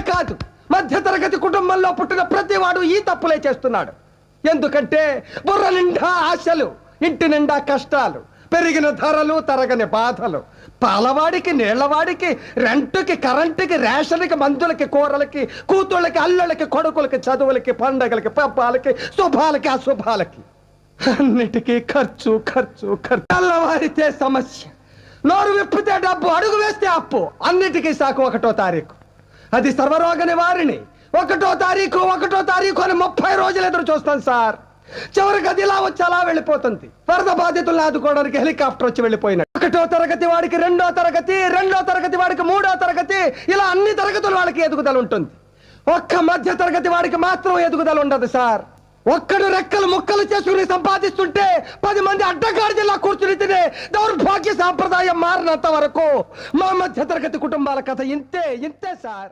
కాదు, మధ్యతరగతి కుటుంబంలో పుట్టిన ప్రతివాడు ఈ తప్పులే చేస్తున్నాడు. ఎందుకంటే బుర్ర నిండా ఆశలు, ఇంటి నిండా కష్టాలు, పెరిగిన ధరలు, తరగని బాధలు, పాలవాడికి, నీళ్లవాడికి, రెంటుకి, కరెంటుకి, రేషన్కి, మందులకి, కూరలకి, కూతుళ్ళకి, అల్లుళ్ళకి, కొడుకులకి, చదువులకి, పండగలకి, పబ్బాలకి, శుభాలకి, అశుభాలకి, అన్నిటికీ ఖర్చు ఖర్చు ఖర్చు. తెల్లవారితే సమస్య, నోరు విప్పితే డబ్బు, అడుగు వేస్తే అప్పు. అన్నిటికీ సాకు 1వ తారీఖు. అది సర్వరోగ నివారిణి. 1వ తారీఖు అని 30 రోజులు ఎదురు చూస్తాను సార్. చివరికి అది ఇలా వచ్చి అలా వెళ్ళిపోతుంది. వరద బాధితులను ఆదుకోవడానికి హెలికాప్టర్ వచ్చి వెళ్ళిపోయినాడు. 1వ తరగతి వాడికి 2వ తరగతి, 2వ తరగతి వాడికి 3వ తరగతి, ఇలా అన్ని తరగతుల వాళ్ళకి ఎదుగుదల ఉంటుంది. ఒక్క మధ్య తరగతి వాడికి మాత్రం ఎదుగుదల ఉండదు సార్. ఒక్కడు రెక్కలు ముక్కలు చేసుకుని సంపాదిస్తుంటే 10 మంది అడ్డగాడిలా కూర్చుని తినే దౌర్భాగ్య సాంప్రదాయం మారినంత వరకు మా మధ్య తరగతి కుటుంబాల కథ ఇంతే సార్.